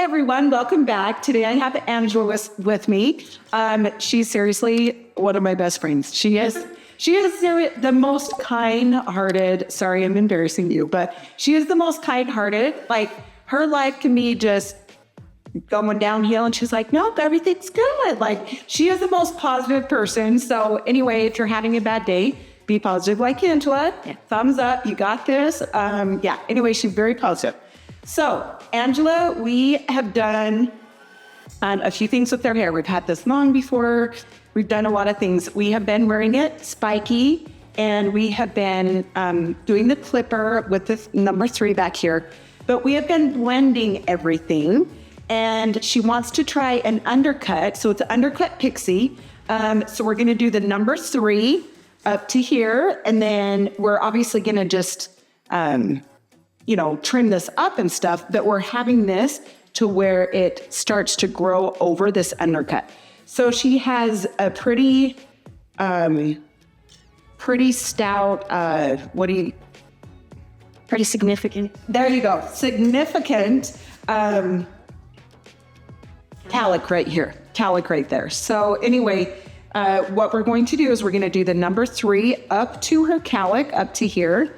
everyone, welcome back. Today I have Angela with me. She's seriously one of my best friends. She is the most kind-hearted, sorry I'm embarrassing you, but she is the most kind-hearted. Like, her life can be just going downhill and she's like, nope, everything's good. Like, she is the most positive person. So anyway, if you're having a bad day, be positive like Angela. Thumbs up, you got this. Anyway, she's very positive. So, Angela, we have done a few things with her hair. We've had this long before. We've done a lot of things. We have been wearing it spiky, and we have been doing the clipper with this number 3 back here. But we have been blending everything, and she wants to try an undercut. So it's an Undercut Pixie. So we're going to do the number 3 up to here, and then we're obviously going to just trim this up and stuff, but we're having this to where it starts to grow over this undercut. So she has a pretty stout, pretty significant, there you go, significant calic right here, calic right there. So anyway, what we're going to do is we're going to do the number 3 up to her calic, up to here.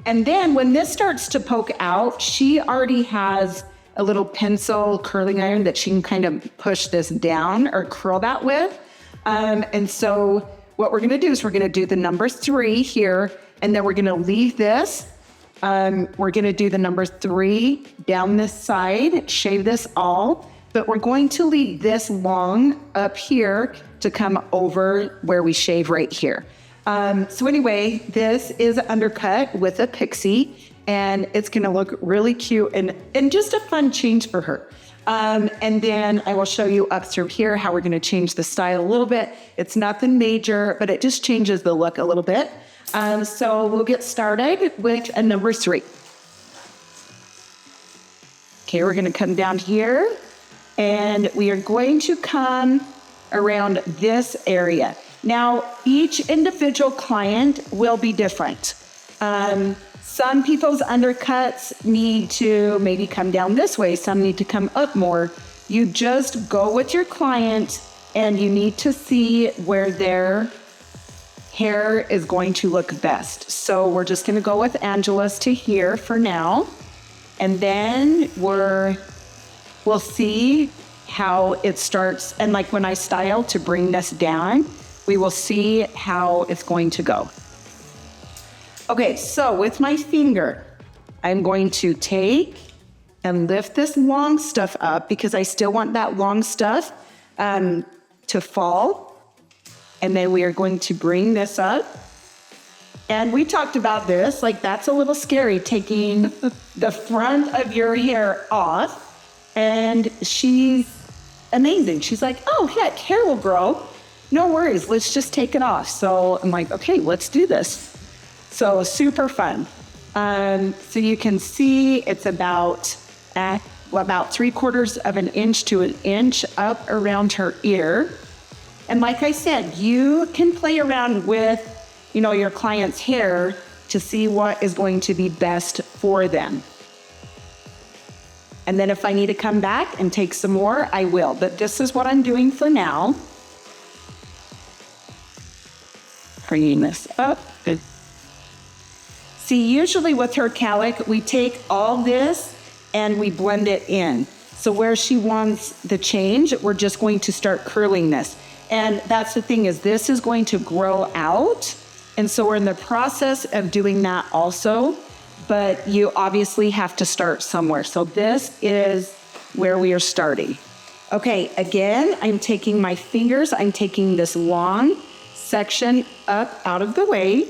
And then when this starts to poke out, she already has a little pencil curling iron that she can kind of push this down or curl that with. And so what we're going to do is we're going to do the number 3 here, and then we're going to leave this. We're going to do the number 3 down this side, shave this all, but we're going to leave this long up here to come over where we shave right here. So anyway, this is an undercut with a pixie, and it's going to look really cute and just a fun change for her. And then I will show you up through here how we're going to change the style a little bit. It's nothing major, but it just changes the look a little bit. So we'll get started with a number 3. Okay, we're going to come down here, and we are going to come around this area. Now, each individual client will be different. Some people's undercuts need to maybe come down this way. Some need to come up more. You just go with your client, and you need to see where their hair is going to look best. So we're just going to go with Angela's to here for now. And then we'll see how it starts. And like when I style to bring this down, we will see how it's going to go. Okay, so with my finger, I'm going to take and lift this long stuff up because I still want that long stuff to fall. And then we are going to bring this up. And we talked about this, like that's a little scary, taking the front of your hair off. And she's amazing. She's like, oh heck, hair will grow. No worries, let's just take it off. So I'm like, okay, let's do this. So super fun. So you can see it's about 3/4 of an inch to an inch up around her ear. And like I said, you can play around with, your client's hair to see what is going to be best for them. And then if I need to come back and take some more, I will. But this is what I'm doing for now. Bringing this up. Good. See, usually with her calic, we take all this and we blend it in. So where she wants the change, we're just going to start curling this. And that's the thing, is this is going to grow out. And so we're in the process of doing that also, but you obviously have to start somewhere. So this is where we are starting. Okay, again, I'm taking my fingers, I'm taking this long section up out of the way,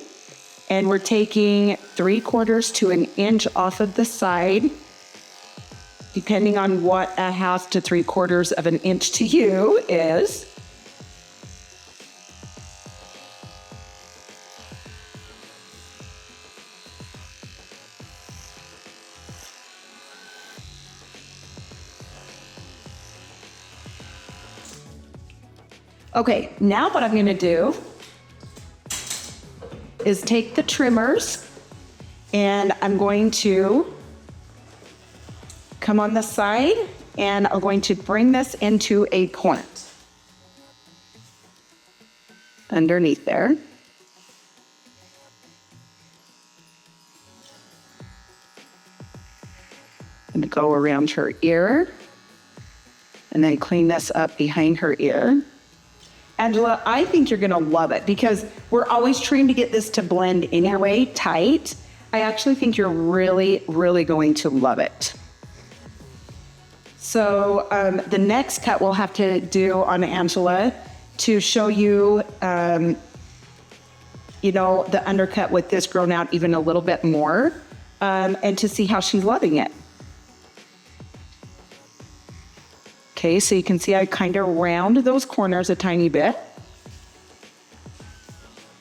and we're taking 3/4 to an inch off of the side, depending on what 1/2 to 3/4 of an inch to you is. Okay, now what I'm going to do is take the trimmers, and I'm going to come on the side And I'm going to bring this into a point underneath there. And go around her ear. And then clean this up behind her ear. Angela, I think you're gonna love it because we're always trying to get this to blend anyway, tight. I actually think you're really, really going to love it. So the next cut we'll have to do on Angela to show you, you know, the undercut with this grown out even a little bit more, and to see how she's loving it. Okay, so you can see I kind of round those corners a tiny bit.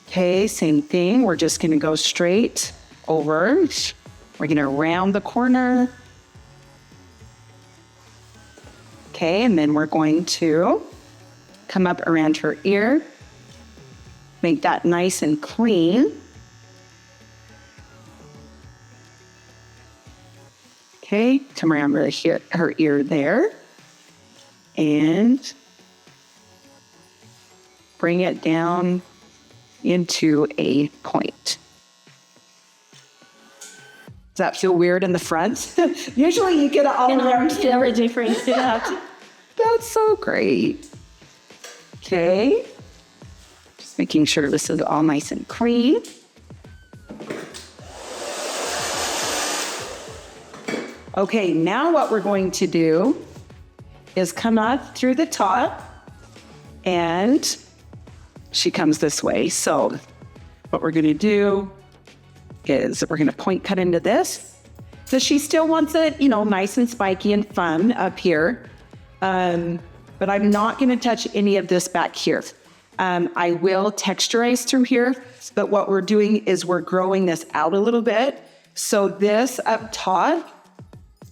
Okay, same thing. We're just going to go straight over. We're going to round the corner. Okay, and then we're going to come up around her ear. Make that nice and clean. Okay, come around her ear there. And bring it down into a point. Does that feel weird in the front? Usually you get it all around here. Different. Yeah. That's so great. Okay. Just making sure this is all nice and clean. Okay, now what we're going to do is come up through the top, and she comes this way. So what we're going to do is we're going to point cut into this. So she still wants it, you know, nice and spiky and fun up here. But I'm not going to touch any of this back here. I will texturize through here, but what we're doing is we're growing this out a little bit. So this up top,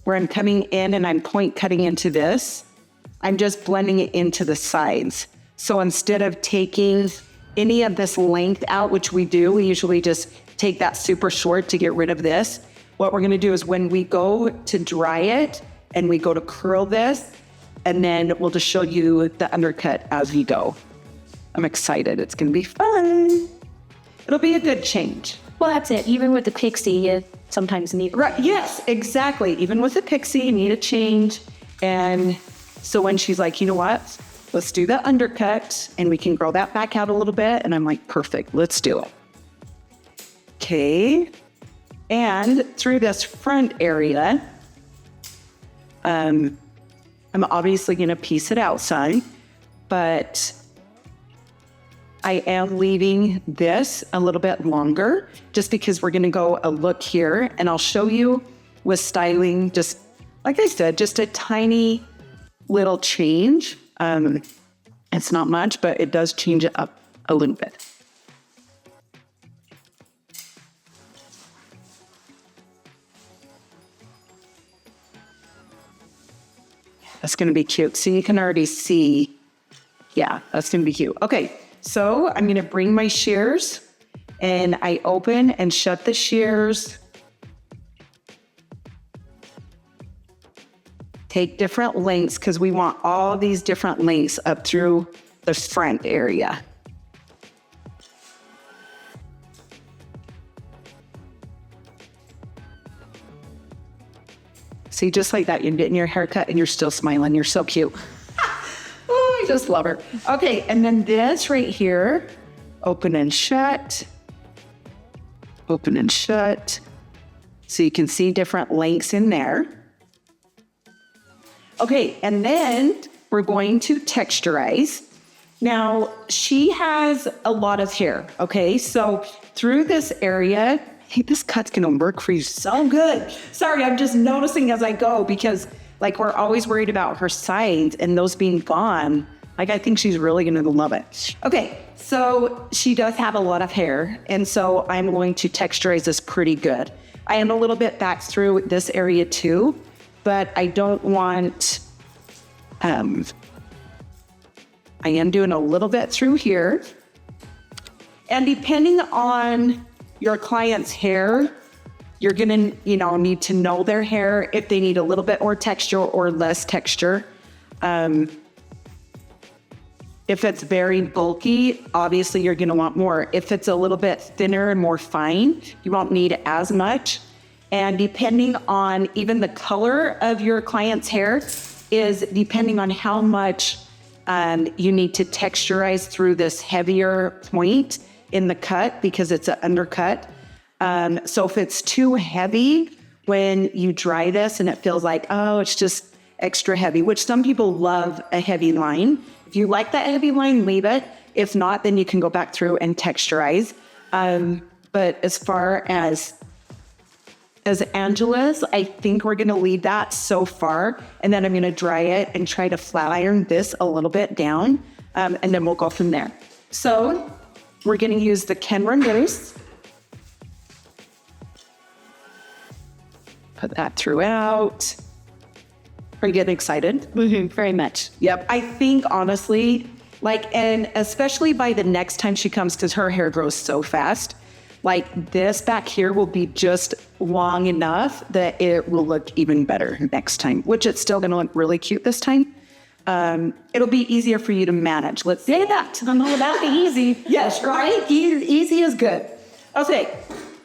where I'm coming in and I'm point cutting into this, I'm just blending it into the sides. So instead of taking any of this length out, which we do, we usually just take that super short to get rid of this. What we're gonna do is when we go to dry it and we go to curl this, and then we'll just show you the undercut as we go. I'm excited, it's gonna be fun. It'll be a good change. Well, that's it. Even with the pixie, you sometimes need. Right, yes, exactly. Even with the pixie, you need a change. And so when she's like, you know what, let's do the undercut and we can grow that back out a little bit. And I'm like, perfect, let's do it. Okay. And through this front area, I'm obviously going to piece it outside, but I am leaving this a little bit longer just because we're going to go a look here, and I'll show you with styling, just like I said, just a tiny little change. It's not much, but it does change it up a little bit. That's going to be cute. So you can already see, yeah, that's going to be cute. Okay, so I'm going to bring my shears and I open and shut the shears. Take different lengths because we want all these different lengths up through the front area. See, just like that, you're getting your haircut and you're still smiling. You're so cute. Oh, I just love her. Okay, and then this right here, open and shut. Open and shut. So you can see different lengths in there. Okay, and then we're going to texturize. Now, she has a lot of hair, okay? So through this area, hey, this cut's gonna work for you so good. Sorry, I'm just noticing as I go because like we're always worried about her sides and those being gone. Like I think she's really gonna love it. Okay, so she does have a lot of hair, and so I'm going to texturize this pretty good. I am a little bit back through this area too, but I don't want, I am doing a little bit through here. And depending on your client's hair, You're gonna, need to know their hair if they need a little bit more texture or less texture. If it's very bulky, obviously you're gonna want more. If it's a little bit thinner and more fine, you won't need as much. And depending on even the color of your client's hair is depending on how much you need to texturize through this heavier point in the cut because it's an undercut. So if it's too heavy when you dry this and it feels like, oh, it's just extra heavy, which some people love a heavy line. If you like that heavy line, leave it. If not, then you can go back through and texturize. But as far as Angela's, I think we're gonna leave that so far, and then I'm gonna dry it and try to flat iron this a little bit down, and then we'll go from there. So we're gonna use the Kenra mousse. Put that throughout. Are you getting excited? Very much. Yep. I think honestly, and especially by the next time she comes, because her hair grows so fast, this back here will be just long enough that it will look even better next time, which it's still going to look really cute this time. It'll be easier for you to manage. Let's say that. I know that'd be easy. Yes, right? Easy is good. Okay.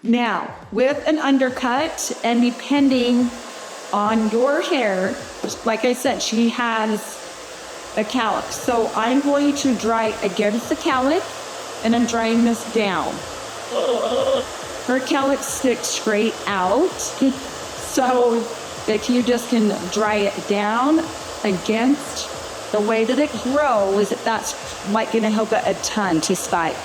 Now, with an undercut, and depending on your hair, like I said, she has a cowlick. So I'm going to dry against the cowlick, and I'm drying this down. Her cowlick sticks straight out. So if you just can dry it down against the way that it grows, that's going to help it a ton to spike.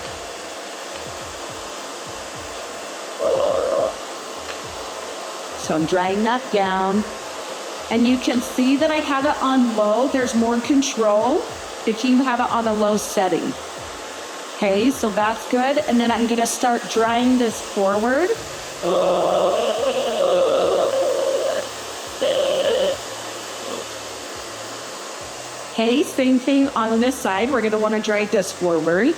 So I'm drying that down. And you can see that I have it on low. There's more control if you have it on a low setting. Okay, so that's good. And then I'm gonna start drying this forward. Okay, same thing on this side. We're gonna wanna dry this forward.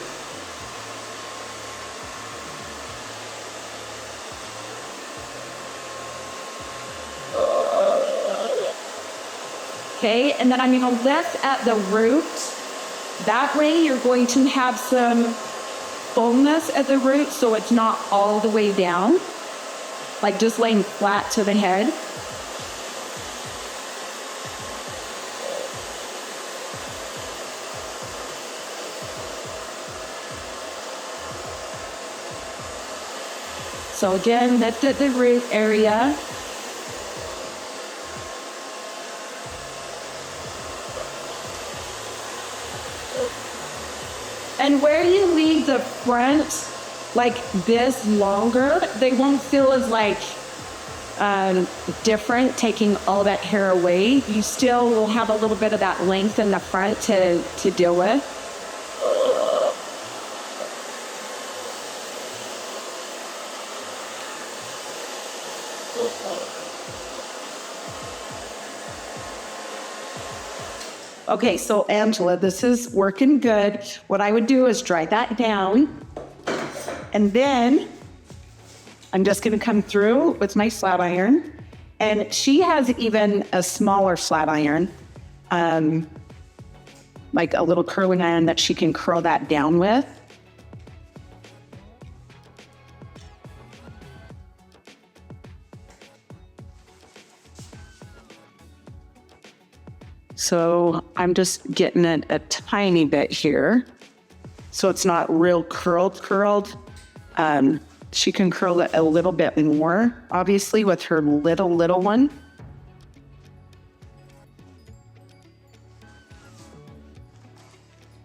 Okay, and then I'm going to lift at the root. That way you're going to have some fullness at the root so it's not all the way down, just laying flat to the head. So again, lift at the root area. And where you leave the front this longer, they won't feel as different taking all that hair away. You still will have a little bit of that length in the front to deal with. Okay, so Angela, this is working good. What I would do is dry that down, and then I'm just gonna come through with my flat iron. And she has even a smaller flat iron, like a little curling iron that she can curl that down with. So I'm just getting it a tiny bit here, so it's not real curled. She can curl it a little bit more, obviously, with her little one.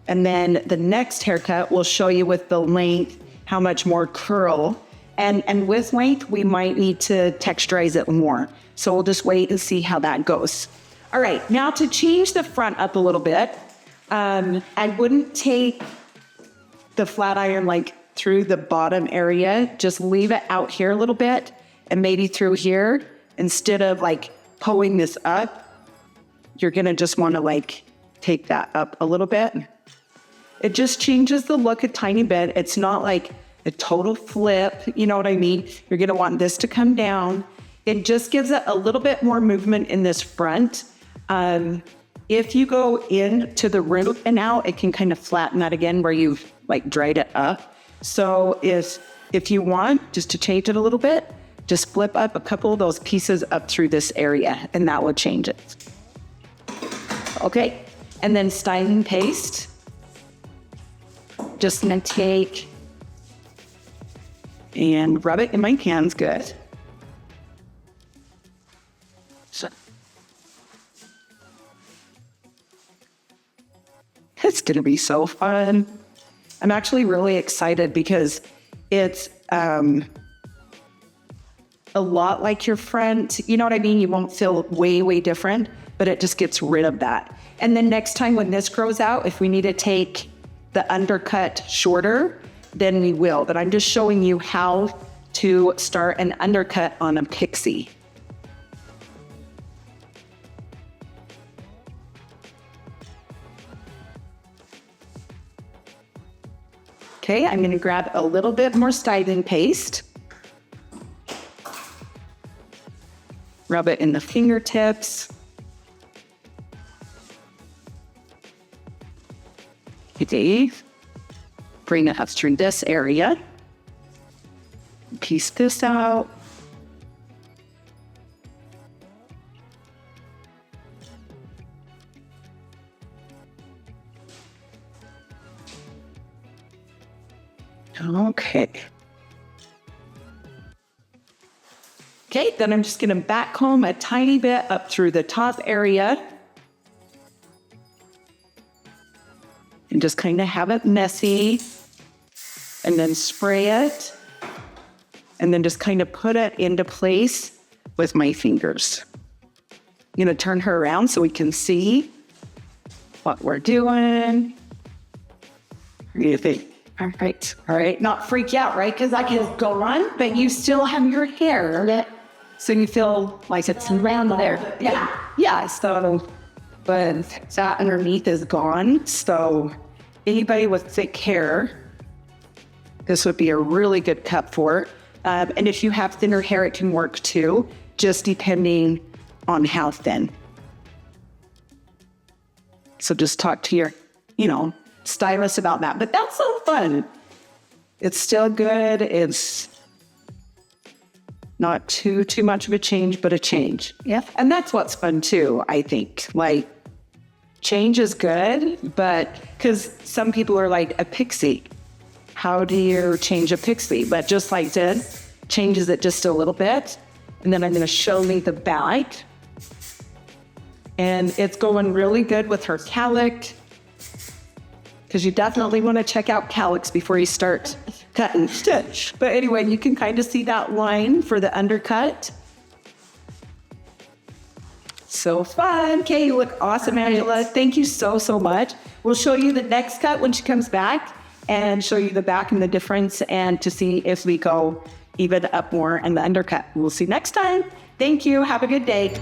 And then the next haircut will show you with the length how much more curl. And with length, we might need to texturize it more. So we'll just wait and see how that goes. All right, now to change the front up a little bit, I wouldn't take the flat iron through the bottom area. Just leave it out here a little bit and maybe through here. Instead of pulling this up, you're gonna just wanna take that up a little bit. It just changes the look a tiny bit. It's not a total flip. You know what I mean? You're going to want this to come down. It just gives it a little bit more movement in this front. If you go into the root and out, it can kind of flatten that again where you've like dried it up. So if you want just to change it a little bit, just flip up a couple of those pieces up through this area and that will change it. Okay, and then styling paste. Just gonna take and rub it in my hands good. So, it's gonna be so fun. I'm actually really excited because it's a lot like your front. You know what I mean? You won't feel way different, but it just gets rid of that. And then next time when this grows out, if we need to take the undercut shorter, then we will. But I'm just showing you how to start an undercut on a pixie. Okay, I'm gonna grab a little bit more styling paste. Rub it in the fingertips. Okay, bring it up through this area. Piece this out. Okay. Okay, then I'm just gonna backcomb a tiny bit up through the top area. And just kind of have it messy. And then spray it. And then just kind of put it into place with my fingers. I'm gonna turn her around so we can see what we're doing. What do you think? All right. Not freak out, right? Because I can go on, but you still have your hair. So you feel like it's around there. Yeah. So, but that underneath is gone. So anybody with thick hair, this would be a really good cut for. And if you have thinner hair, it can work too, just depending on how thin. So just talk to your, stylist about that. But that's so fun. It's still good. It's not too much of a change, but a change. Yeah. And that's what's fun too, I think. Like, change is good, but because some people are like, a pixie. How do you change a pixie? But just like this, changes it just a little bit. And then I'm going to show me the back. And it's going really good with her calic. Because you definitely want to check out calics before you start cutting stitch. But anyway, you can kind of see that line for the undercut. So fun. Okay, you look awesome, Angela. Thank you so much. We'll show you the next cut when she comes back and show you the back and the difference and to see if we go even up more in the undercut. We'll see you next time. Thank you. Have a good day.